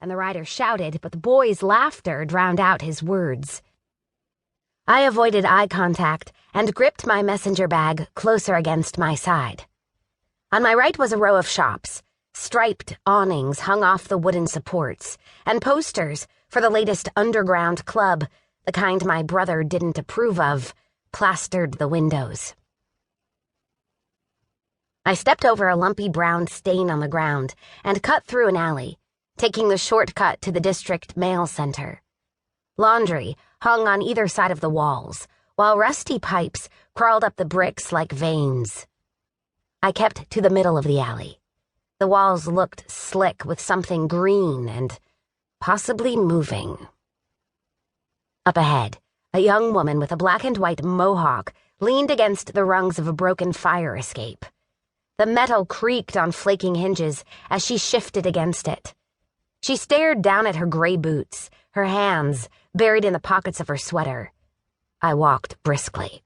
and the rider shouted, but the boy's laughter drowned out his words. I avoided eye contact and gripped my messenger bag closer against my side. On my right was a row of shops. Striped awnings hung off the wooden supports, and posters for the latest underground club, the kind my brother didn't approve of, plastered the windows. I stepped over a lumpy brown stain on the ground and cut through an alley, taking the shortcut to the district mail center. Laundry hung on either side of the walls, while rusty pipes crawled up the bricks like veins. I kept to the middle of the alley. The walls looked slick with something green and possibly moving. Up ahead, a young woman with a black and white mohawk leaned against the rungs of a broken fire escape. The metal creaked on flaking hinges as she shifted against it. She stared down at her gray boots, her hands buried in the pockets of her sweater. I walked briskly.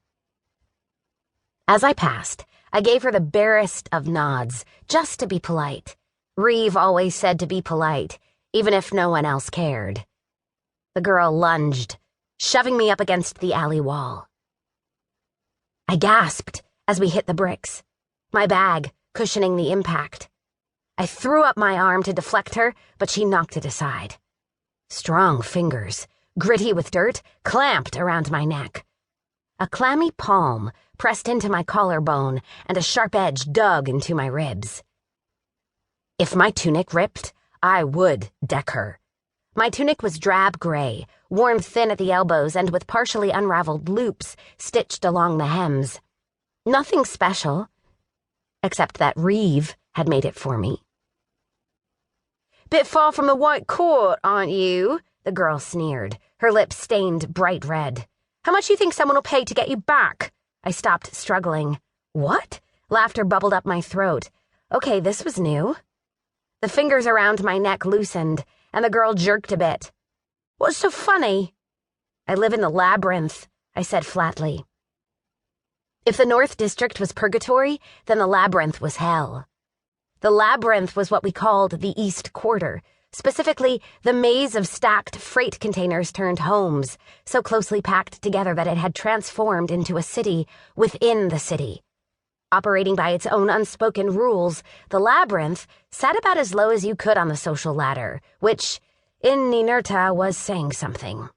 As I passed, I gave her the barest of nods, just to be polite. Reev always said to be polite, even if no one else cared. The girl lunged, shoving me up against the alley wall. I gasped as we hit the bricks, my bag cushioning the impact. I threw up my arm to deflect her, but she knocked it aside. Strong fingers, gritty with dirt, clamped around my neck. A clammy palm pressed into my collarbone, and a sharp edge dug into my ribs. If my tunic ripped, I would deck her. My tunic was drab gray, worn thin at the elbows and with partially unraveled loops stitched along the hems. Nothing special, except that Reev had made it for me. "Bit far from the White Court, aren't you?" the girl sneered, her lips stained bright red. "How much you think someone will pay to get you back?" I stopped, struggling. "What?" Laughter bubbled up my throat. Okay, this was new. The fingers around my neck loosened, and the girl jerked a bit. "What's so funny?" "I live in the Labyrinth," I said flatly. If the North District was purgatory, then the Labyrinth was hell. The Labyrinth was what we called the East Quarter, specifically the maze of stacked freight containers turned homes, so closely packed together that it had transformed into a city within the city. Operating by its own unspoken rules, the Labyrinth sat about as low as you could on the social ladder, which, in inertia, was saying something.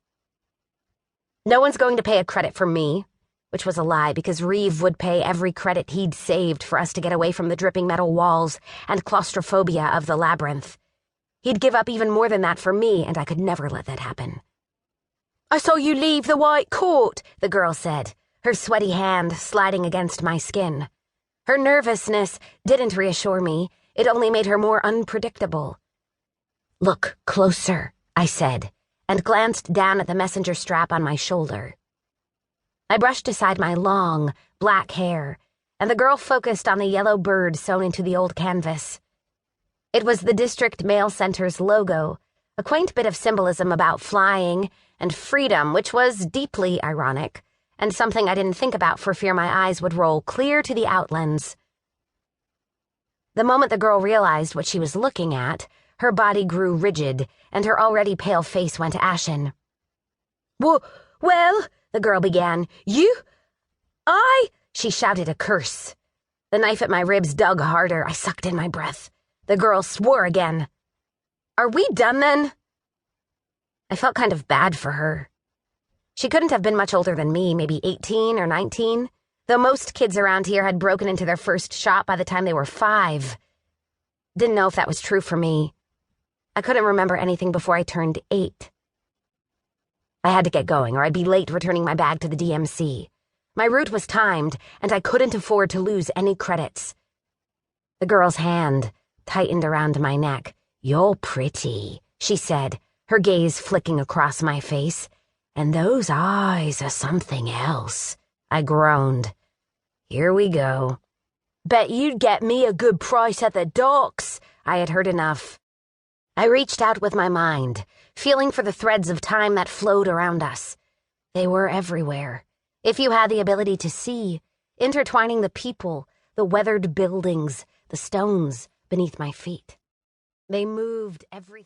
No one's going to pay a credit for me, which was a lie because Reev would pay every credit he'd saved for us to get away from the dripping metal walls and claustrophobia of the Labyrinth. He'd give up even more than that for me, and I could never let that happen. "I saw you leave the White Court," the girl said, her sweaty hand sliding against my skin. Her nervousness didn't reassure me. It only made her more unpredictable. "Look closer," I said, and glanced down at the messenger strap on my shoulder. I brushed aside my long, black hair, and the girl focused on the yellow bird sewn into the old canvas. It was the District Mail Center's logo, a quaint bit of symbolism about flying and freedom, which was deeply ironic, and something I didn't think about for fear my eyes would roll clear to the outlens. The moment the girl realized what she was looking at, her body grew rigid, and her already pale face went ashen. Well, the girl began. She shouted a curse. The knife at my ribs dug harder. I sucked in my breath. The girl swore again. "Are we done then?" I felt kind of bad for her. She couldn't have been much older than me, maybe 18 or 19, though most kids around here had broken into their first shop by the time they were 5. Didn't know if that was true for me. I couldn't remember anything before I turned 8. I had to get going, or I'd be late returning my bag to the DMC. My route was timed, and I couldn't afford to lose any credits. The girl's hand tightened around my neck. "You're pretty," she said, her gaze flicking across my face. "And those eyes are something else." I groaned. "Here we go." "Bet you'd get me a good price at the docks." I had heard enough. I reached out with my mind, feeling for the threads of time that flowed around us. They were everywhere. If you had the ability to see, intertwining the people, the weathered buildings, the stones beneath my feet. They moved everything.